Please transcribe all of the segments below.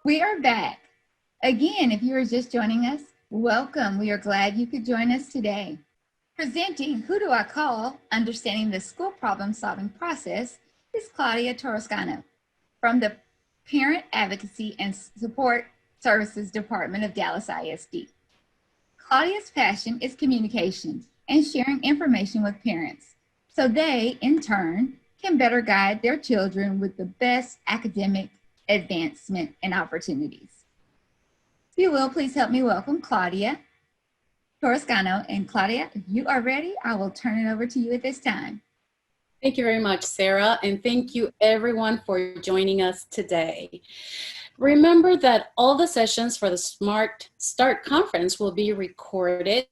We are back. Again, if you are just joining us, welcome. We are glad you could join us today. Presenting Who Do I Call? Understanding the School Problem Solving Process is Claudia Torrescano from the Parent Advocacy and Support Services Department of Dallas ISD. Claudia's passion is communication and sharing information with parents so they, in turn, can better guide their children with the best academic advancement and opportunities. If you will, please help me welcome Claudia Torrescano. And Claudia, if you are ready, I will turn it over to you at this time. Thank you very much, Sarah, and thank you everyone for joining us today. Remember that all the sessions for the Smart Start Conference will be recorded.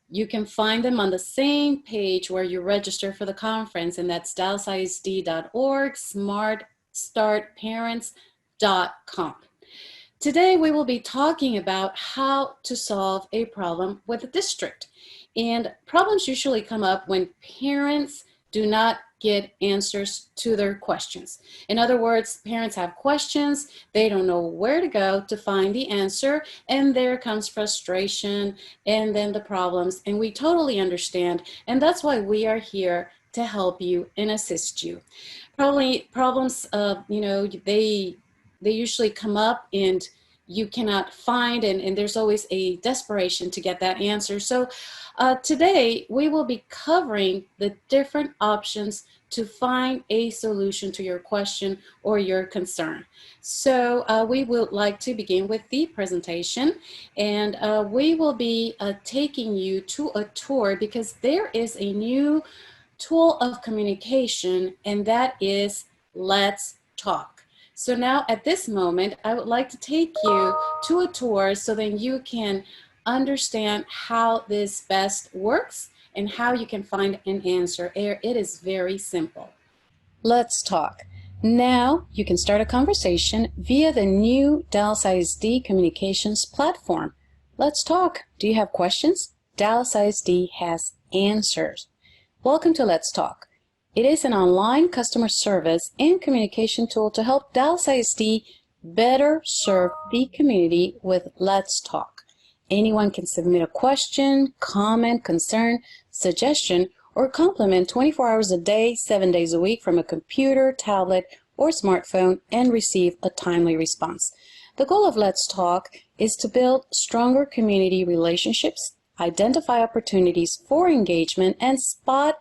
You can find them on the same page where you register for the conference, and that's dallasisd.org, smartstartparents.com. Today, we will be talking about how to solve a problem with a district. And problems usually come up when parents do not get answers to their questions. In other words, parents have questions, they don't know where to go to find the answer, and there comes frustration and then the problems, and we totally understand, and that's why we are here to help you and assist you. Problems, they usually come up and you cannot find, and there's always a desperation to get that answer. So today we will be covering the different options to find a solution to your question or your concern. So we would like to begin with the presentation, and we will be taking you to a tour because there is a new tool of communication, and that is Let's Talk. So now at this moment, I would like to take you to a tour so that you can understand how this best works and how you can find an answer. It is very simple. Let's talk. Now you can start a conversation via the new Dallas ISD communications platform. Let's talk. Do you have questions? Dallas ISD has answers. Welcome to Let's Talk. It is an online customer service and communication tool to help Dallas ISD better serve the community with Let's Talk. Anyone can submit a question, comment, concern, suggestion, or compliment 24 hours a day, 7 days a week from a computer, tablet, or smartphone and receive a timely response. The goal of Let's Talk is to build stronger community relationships, identify opportunities for engagement, and spot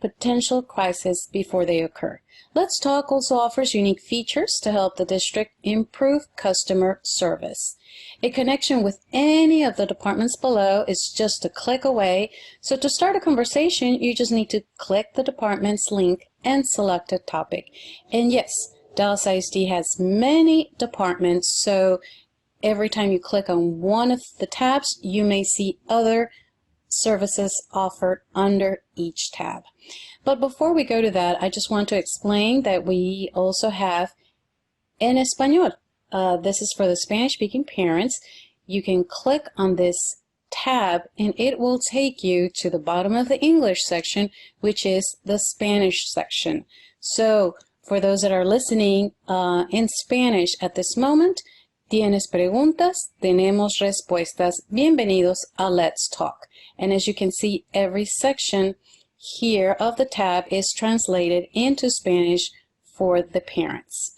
potential crises before they occur. Let's Talk also offers unique features to help the district improve customer service. A connection with any of the departments below is just a click away. So to start a conversation, you just need to click the department's link and select a topic. And yes, Dallas ISD has many departments, so every time you click on one of the tabs, you may see other services offered under each tab. But before we go to that, I just want to explain that we also have En Español. This is for the Spanish-speaking parents. You can click on this tab and it will take you to the bottom of the English section, which is the Spanish section. So for those that are listening in Spanish at this moment, ¿Tienes preguntas? Tenemos respuestas. Bienvenidos a Let's Talk. And as you can see, every section here of the tab is translated into Spanish for the parents.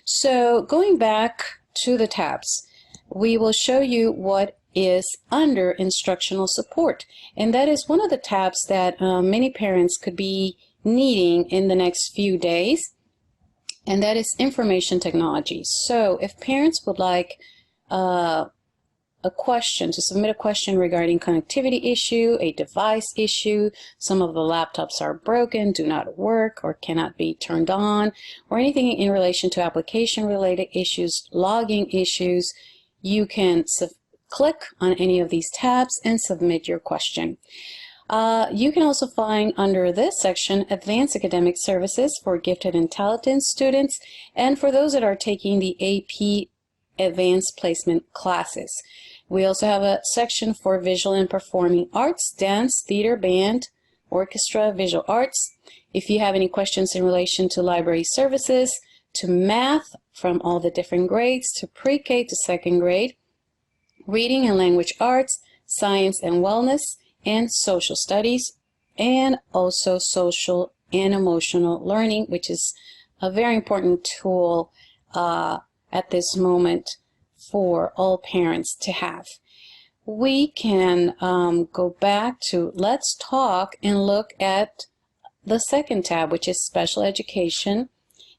So going back to the tabs, we will show you what is under Instructional Support. And that is one of the tabs that many parents could be needing in the next few days. And that is information technology. So if parents would like a question, to submit a question regarding connectivity issue, a device issue, some of the laptops are broken, do not work, or cannot be turned on, or anything in relation to application related issues, logging issues, you can click on any of these tabs and submit your question. You can also find under this section Advanced Academic Services for gifted and talented students and for those that are taking the AP Advanced Placement classes. We also have a section for visual and performing arts, dance, theater, band, orchestra, visual arts. If you have any questions in relation to library services, to math, from all the different grades to pre-K to second grade, reading and language arts, science and wellness, and social studies, and also social and emotional learning, which is a very important tool at this moment for all parents to have. We can go back to Let's Talk and look at the second tab, which is Special Education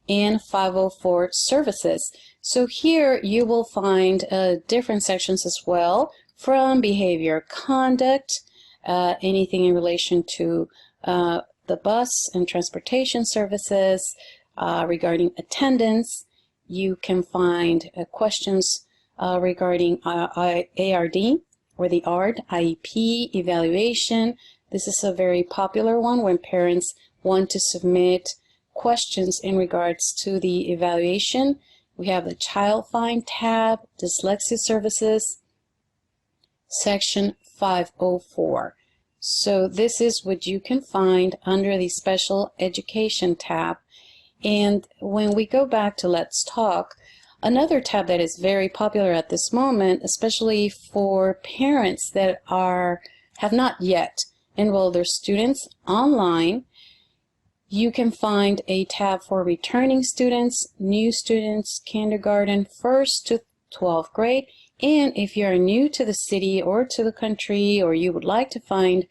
and 504 Services. So here you will find different sections as well, from behavior conduct, anything in relation to the bus and transportation services, regarding attendance. You can find questions regarding ARD, or the ARD, IEP, evaluation. This is a very popular one when parents want to submit questions in regards to the evaluation. We have the Child Find tab, Dyslexia Services, section 504. So this is what you can find under the Special Education tab. And when we go back to Let's Talk, another tab that is very popular at this moment, especially for parents that have not yet enrolled their students online, you can find a tab for returning students, new students, kindergarten, 1st to 12th grade, and if you're new to the city or to the country, or you would like to find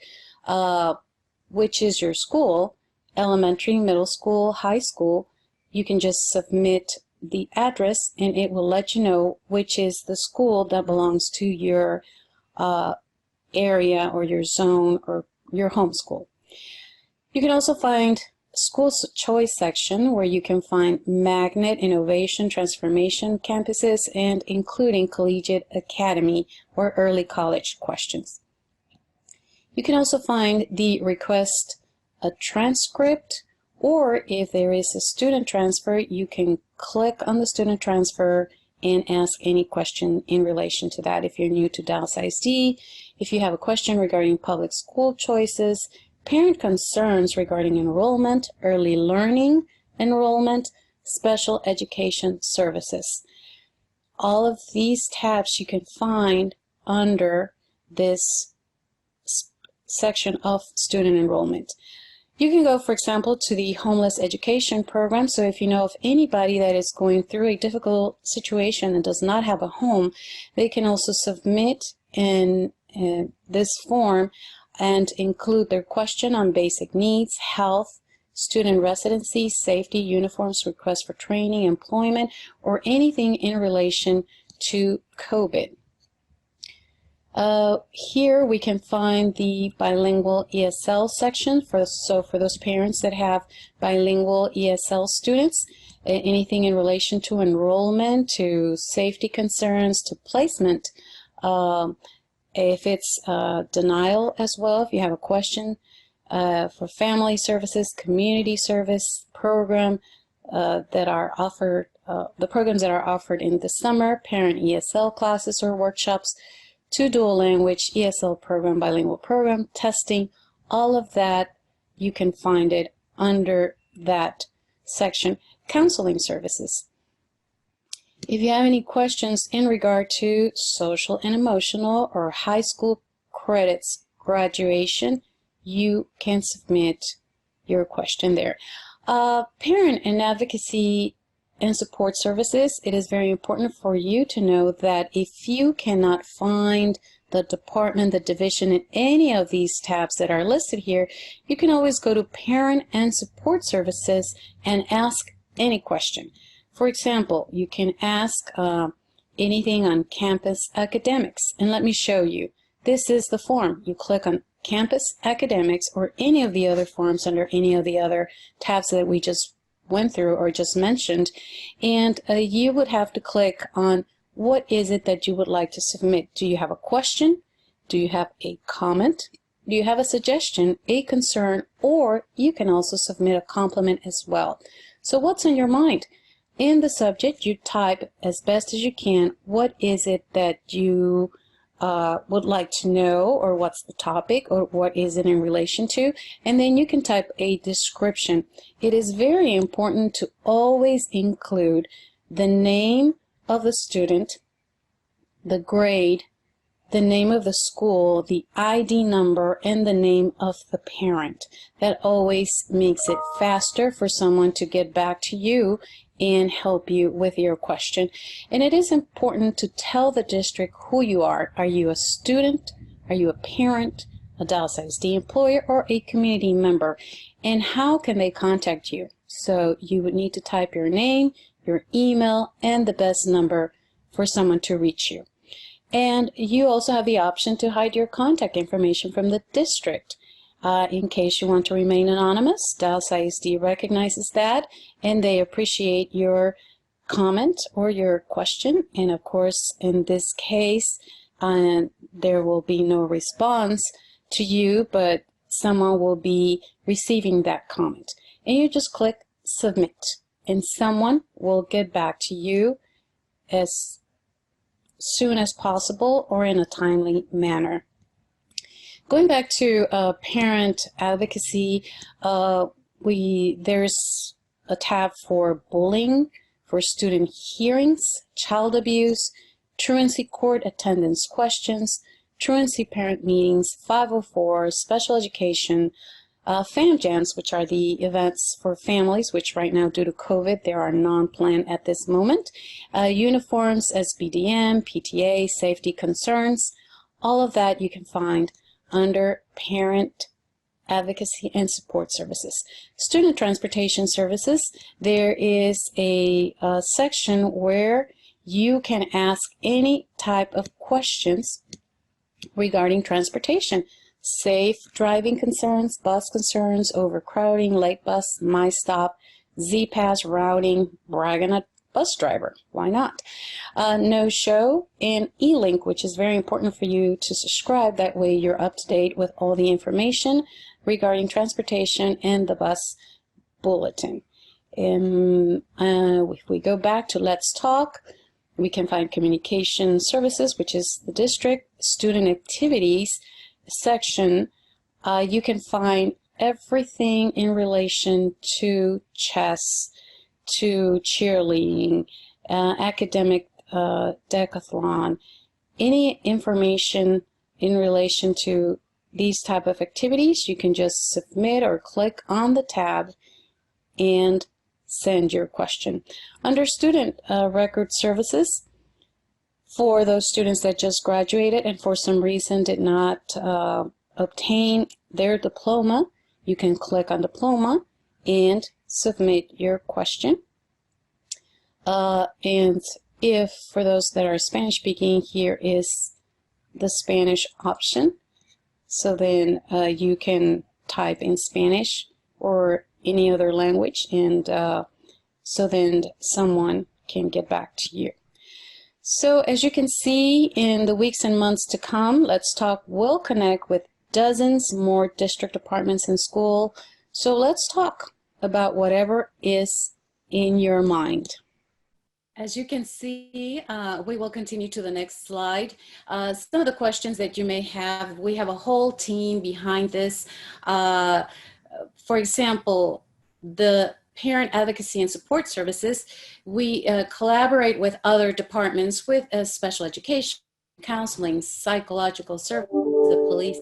which is your school, elementary, middle school, high school, you can just submit the address and it will let you know which is the school that belongs to your area or your zone or your home school. You can also find School Choice section, where you can find magnet, innovation, transformation campuses, and including collegiate academy or early college questions. You can also find the request a transcript, or if there is a student transfer, you can click on the student transfer and ask any question in relation to that. If you're new to Dallas ISD, if you have a question regarding public school choices, parent concerns regarding enrollment, early learning enrollment, special education services. All of these tabs you can find under this section of student enrollment. You can go, for example, to the homeless education program. So if you know of anybody that is going through a difficult situation and does not have a home, they can also submit in this form and include their question on basic needs, health, student residency, safety, uniforms, requests for training, employment, or anything in relation to COVID. Here we can find the Bilingual ESL section, for those parents that have bilingual ESL students, anything in relation to enrollment, to safety concerns, to placement. If it's denial as well, if you have a question for family services, community service program that are offered, the programs that are offered in the summer, parent ESL classes or workshops, to dual language, ESL program, bilingual program, testing, all of that, you can find it under that section. Counseling services. If you have any questions in regard to social and emotional or high school credits graduation, you can submit your question there. Parent and advocacy and support services, it is very important for you to know that if you cannot find the department, the division in any of these tabs that are listed here, you can always go to Parent and Support Services and ask any question. For example, you can ask anything on campus academics, and let me show you. This is the form. You click on campus academics or any of the other forms under any of the other tabs that we just went through or just mentioned, and you would have to click on what is it that you would like to submit. Do you have a question? Do you have a comment? Do you have a suggestion, a concern, or you can also submit a compliment as well. So what's on your mind? In the subject, you type as best as you can what is it that you would like to know, or what's the topic, or what is it in relation to, and then you can type a description. It is very important to always include the name of the student, the grade, the name of the school, the ID number, and the name of the parent. That always makes it faster for someone to get back to you and help you with your question. And it is important to tell the district who you are. Are you a student? Are you a parent, a Dallas ISD employer, or a community member? And how can they contact you? So you would need to type your name, your email, and the best number for someone to reach you. And you also have the option to hide your contact information from the district in case you want to remain anonymous. Dallas ISD recognizes that, and they appreciate your comment or your question. And of course, in this case, there will be no response to you, but someone will be receiving that comment. And you just click submit, and someone will get back to you as soon as possible or in a timely manner. Going back to parent advocacy, there's a tab for bullying, for student hearings, child abuse, truancy court attendance questions, truancy parent meetings, 504, special education, fam jams, which are the events for families, which right now due to COVID, they are non-planned at this moment. Uniforms, SBDM, PTA, safety concerns, all of that you can find under Parent Advocacy and Support Services. Student Transportation Services, there is a section where you can ask any type of questions regarding transportation. Safe driving concerns, bus concerns, overcrowding, late bus, my stop, Z-Pass routing, bragging a bus driver. Why not? No show and e-link, which is very important for you to subscribe. That way you're up to date with all the information regarding transportation and the bus bulletin. If we go back to Let's Talk, we can find communication services, which is the district, student activities section. You can find everything in relation to chess, to cheerleading, academic decathlon, any information in relation to these type of activities. You can just submit or click on the tab and send your question. Under student record services, for those students that just graduated and for some reason did not obtain their diploma, you can click on diploma and submit your question. And if for those that are Spanish speaking, here is the Spanish option. So then you can type in Spanish or any other language, and so then someone can get back to you. So as you can see, in the weeks and months to come, Let's Talk will connect with dozens more district departments and school. So let's talk about whatever is in your mind. As you can see, we will continue to the next slide. Some of the questions that you may have, we have a whole team behind this. For example, the Parent Advocacy and Support Services, we collaborate with other departments with special education, counseling, psychological services, the police,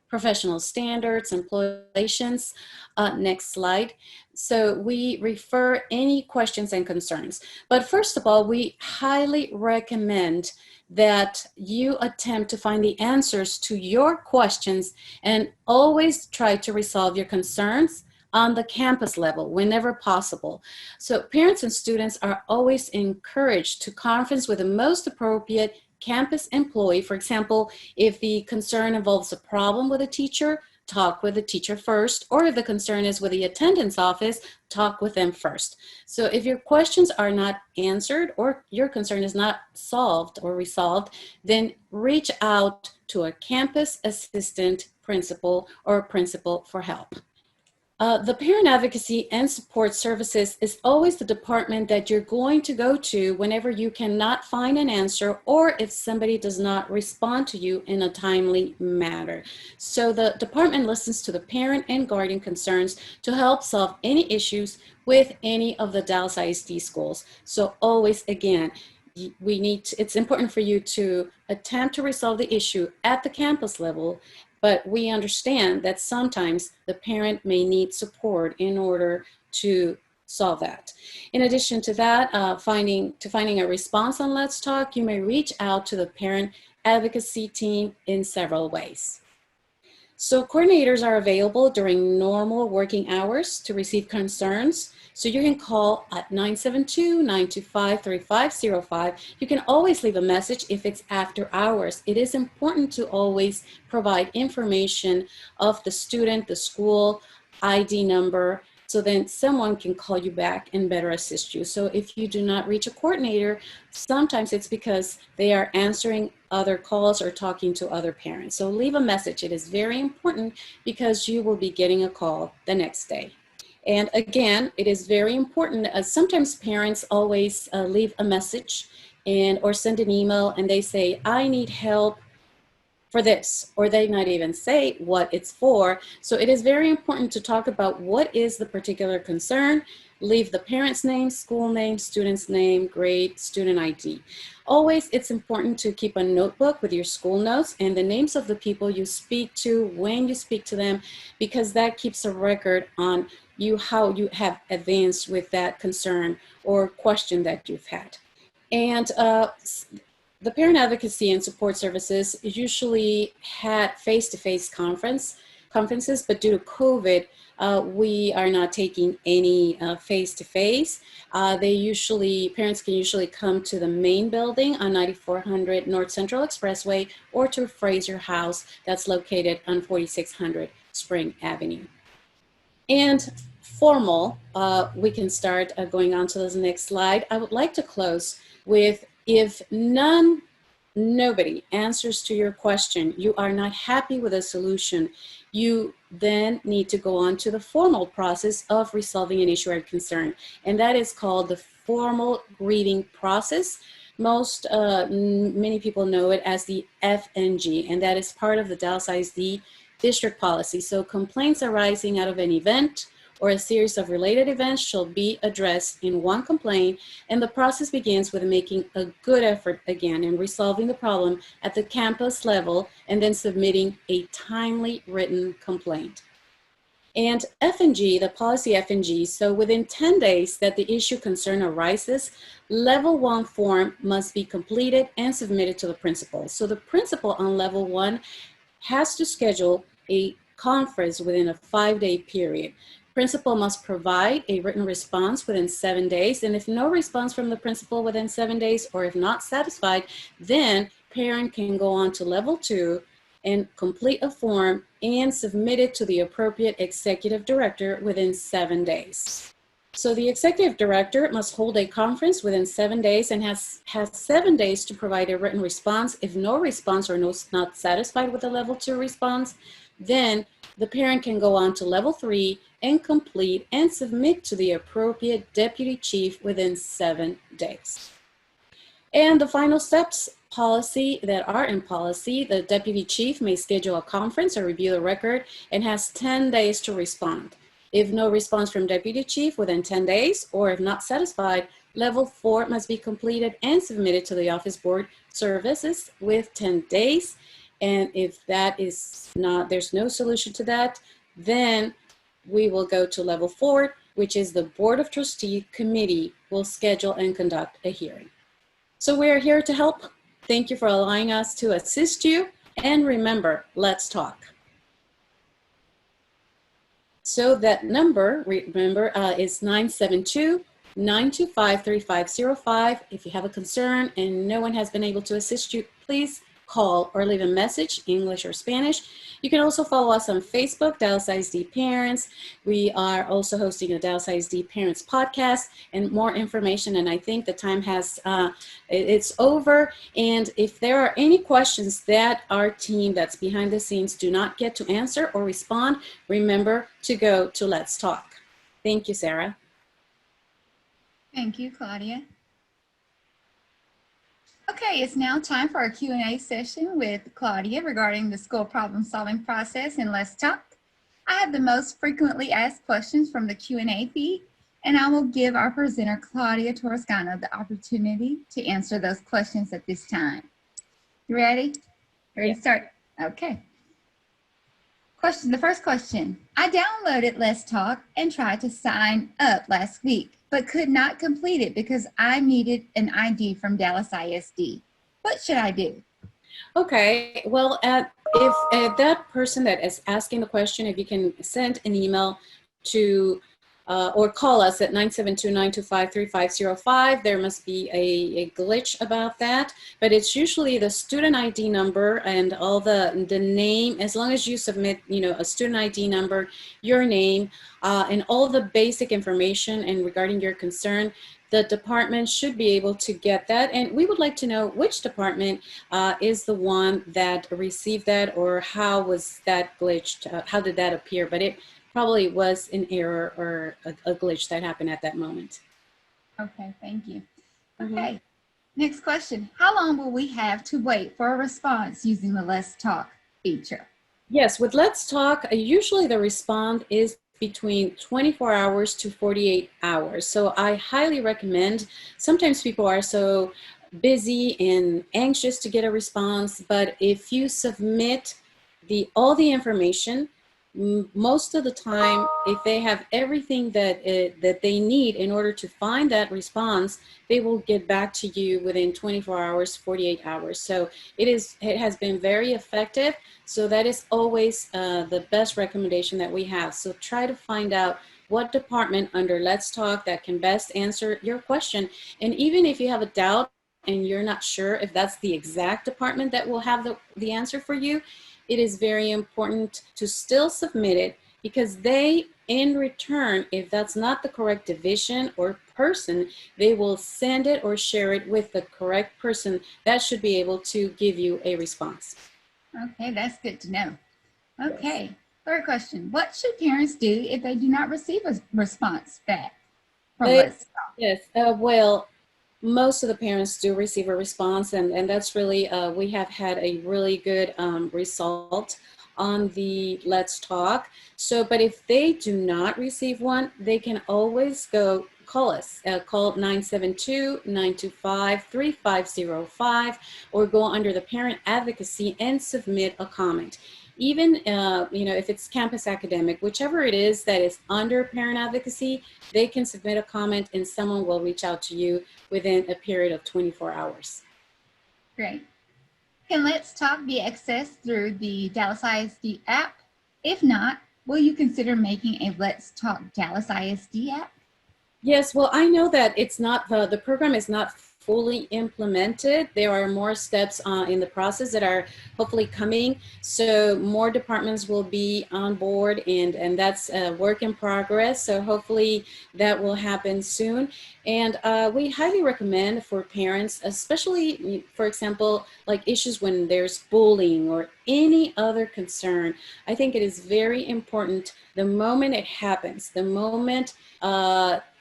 professional standards, employee relations. Next slide. So we refer any questions and concerns. But first of all, we highly recommend that you attempt to find the answers to your questions and always try to resolve your concerns on the campus level whenever possible. So parents and students are always encouraged to conference with the most appropriate campus employee. For example, if the concern involves a problem with a teacher, talk with the teacher first, or if the concern is with the attendance office, talk with them first. So if your questions are not answered or your concern is not solved or resolved, then reach out to a campus assistant principal or principal for help. The Parent Advocacy and Support Services is always the department that you're going to go to whenever you cannot find an answer or if somebody does not respond to you in a timely manner. So the department listens to the parent and guardian concerns to help solve any issues with any of the Dallas ISD schools. So always, again, it's important for you to attempt to resolve the issue at the campus level, but we understand that sometimes the parent may need support in order to solve that. In addition to that, finding a response on Let's Talk, you may reach out to the parent advocacy team in several ways. So coordinators are available during normal working hours to receive concerns. So you can call at 972-925-3505. You can always leave a message if it's after hours. It is important to always provide information of the student, the school, ID number, so then someone can call you back and better assist you. So if you do not reach a coordinator, sometimes it's because they are answering other calls or talking to other parents. So leave a message. It is very important because you will be getting a call the next day. And again, it is very important as sometimes parents always leave a message or send an email and they say, I need help for this, or they not even say what it's for. So it is very important to talk about what is the particular concern, leave the parent's name, school name, student's name, grade, student ID. Always, it's important to keep a notebook with your school notes and the names of the people you speak to when you speak to them, because that keeps a record on how you have advanced with that concern or question that you've had. And the Parent Advocacy and Support Services usually had face-to-face conferences, but due to COVID, we are not taking any face-to-face. Parents can usually come to the main building on 9400 North Central Expressway or to Fraser House that's located on 4600 Spring Avenue. And formal, we can start going on to the next slide. I would like to close with, if nobody answers to your question, you are not happy with a solution, you then need to go on to the formal process of resolving an issue or concern. And that is called the formal greeting process. Many people know it as the FNG, and that is part of the Dallas ISD district policy. So complaints arising out of an event or a series of related events shall be addressed in one complaint, and the process begins with making a good effort again in resolving the problem at the campus level and then submitting a timely written complaint. And FNG, the policy FNG, so within 10 days that the issue concern arises, level 1 form must be completed and submitted to the principal. So the principal on level 1 has to schedule a conference within a 5-day period. Principal must provide a written response within 7 days, and if no response from the principal within 7 days, or if not satisfied, then parent can go on to level 2 and complete a form and submit it to the appropriate executive director within 7 days. So the executive director must hold a conference within 7 days and has 7 days to provide a written response. If no response or not satisfied with the level 2 response, then the parent can go on to level 3 and complete and submit to the appropriate deputy chief within 7 days. And the final steps that are in policy, the deputy chief may schedule a conference or review the record and has 10 days to respond. If no response from deputy chief within 10 days, or if not satisfied, level 4 must be completed and submitted to the office board services with 10 days. And if that is not, there's no solution to that, then we will go to level 4, which is the Board of Trustee Committee will schedule and conduct a hearing. So we're here to help. Thank you for allowing us to assist you. And remember, let's talk. So that number, remember, is 972-925-3505. If you have a concern and no one has been able to assist you, please call, or leave a message, English or Spanish. You can also follow us on Facebook, Dallas ISD Parents. We are also hosting a Dallas ISD Parents podcast and more information. And I think the time has, it's over. And if there are any questions that our team that's behind the scenes do not get to answer or respond, remember to go to Let's Talk. Thank you, Sarah. Thank you, Claudia. Okay, it's now time for our Q&A session with Claudia regarding the school problem-solving process in Let's Talk. I have the most frequently asked questions from the Q&A feed, and I will give our presenter, Claudia Torrescano, the opportunity to answer those questions at this time. You ready? Ready to start? Okay. The first question. I downloaded Let's Talk and tried to sign up last week, but could not complete it because I needed an ID from Dallas ISD. What should I do? Okay, well, if that person that is asking the question, if you can send an email to or call us at 972-925-3505. There must be a glitch about that, but it's usually the student ID number and all the name, as long as you submit, a student ID number, your name, and all the basic information and regarding your concern, the department should be able to get that. And we would like to know which department is the one that received that, or how was that glitched, how did that appear? But it probably was an error or a glitch that happened at that moment. Okay, thank you. Okay, next question. How long will we have to wait for a response using the Let's Talk feature? Yes, with Let's Talk, usually the response is between 24 hours to 48 hours. So I highly recommend, sometimes people are so busy and anxious to get a response, but if you submit all the information, most of the time, if they have everything that they need in order to find that response, they will get back to you within 24 hours, 48 hours. So it has been very effective. So that is always the best recommendation that we have. So try to find out what department under Let's Talk that can best answer your question. And even if you have a doubt and you're not sure if that's the exact department that will have the answer for you, it is very important to still submit it, because they, in return, if that's not the correct division or person, they will send it or share it with the correct person that should be able to give you a response. Okay, that's good to know. Okay, yes. Third question. What should parents do if they do not receive a response back from Let's Talk? Yes, well, most of the parents do receive a response, and that's really, we have had a really good result on the Let's Talk. So, but if they do not receive one, they can always call us, call 972-925-3505, or go under the Parent Advocacy and submit a comment. Even, if it's campus academic, whichever it is that is under Parent Advocacy, they can submit a comment and someone will reach out to you within a period of 24 hours. Great. Can Let's Talk be accessed through the Dallas ISD app? If not, will you consider making a Let's Talk Dallas ISD app? Yes, well, I know that it's not, the program is not fully implemented. There are more steps in the process that are hopefully coming. So more departments will be on board, and that's a work in progress. So hopefully that will happen soon. And we highly recommend for parents, especially, for example, like issues when there's bullying or any other concern. I think it is very important the moment it happens, the moment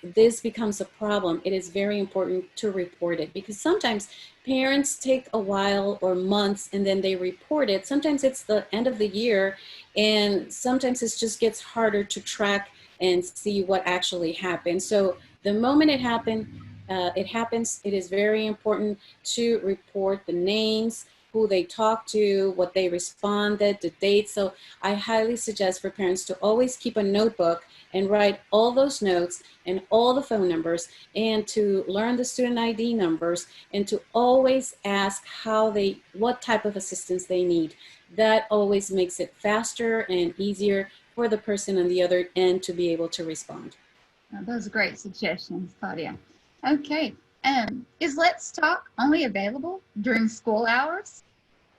this becomes a problem, it is very important to report it, because sometimes parents take a while or months and then they report it. Sometimes it's the end of the year, and sometimes it just gets harder to track and see what actually happened. So the moment it happens, it is very important to report the names, who they talked to, what they responded, the date. So I highly suggest for parents to always keep a notebook and write all those notes and all the phone numbers, and to learn the student ID numbers, and to always ask what type of assistance they need. That always makes it faster and easier for the person on the other end to be able to respond. Those are great suggestions, Claudia. Okay, is Let's Talk only available during school hours?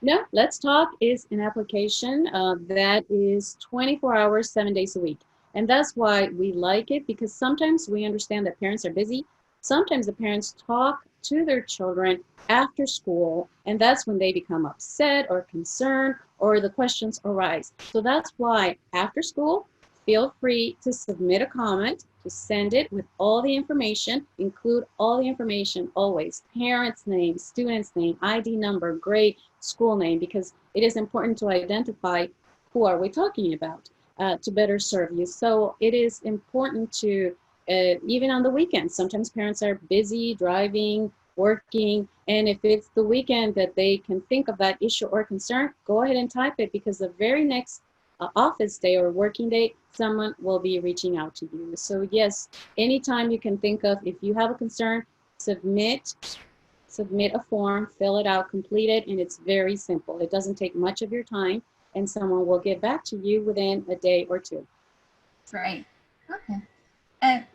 No, Let's Talk is an application that is 24 hours, 7 days a week. And that's why we like it, because sometimes we understand that parents are busy. Sometimes the parents talk to their children after school, and that's when they become upset or concerned or the questions arise. So that's why after school, feel free to submit a comment, to send it with all the information, include all the information always, parents' name, students' name, ID number, grade, school name, because it is important to identify who are we talking about to better serve you. So it is important to, even on the weekends, sometimes parents are busy driving, working, and if it's the weekend that they can think of that issue or concern, go ahead and type it, because the very next office day or working day, someone will be reaching out to you. So yes, anytime you can think of, if you have a concern, submit a form, fill it out, complete it, and it's very simple. It doesn't take much of your time, and someone will get back to you within a day or two. Great. Okay.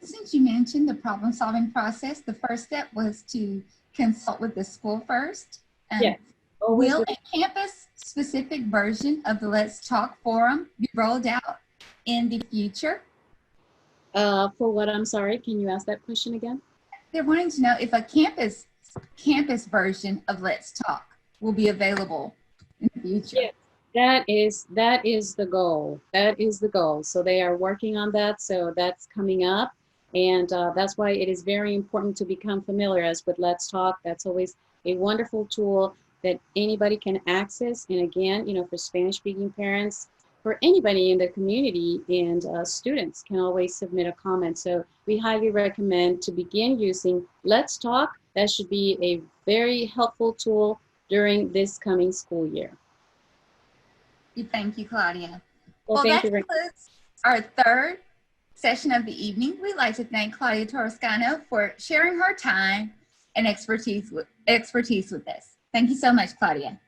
Since you mentioned the problem-solving process, the first step was to consult with the school first. Yes. Always Will with, a campus-specific version of the Let's Talk forum be rolled out in the future? for what, I'm sorry, can you ask that question again? They're wanting to know if a campus version of Let's Talk will be available in the future. Yes. That is the goal. That is the goal. So they are working on that. So that's coming up, and that's why it is very important to become familiar as with Let's Talk. That's always a wonderful tool that anybody can access. And again, for Spanish-speaking parents, for anybody in the community, and students can always submit a comment. So we highly recommend to begin using Let's Talk. That should be a very helpful tool during this coming school year. Thank you, Claudia. Well, thank That you very concludes our third session of the evening. We'd like to thank Claudia Torrescano for sharing her time and expertise with us. Thank you so much, Claudia.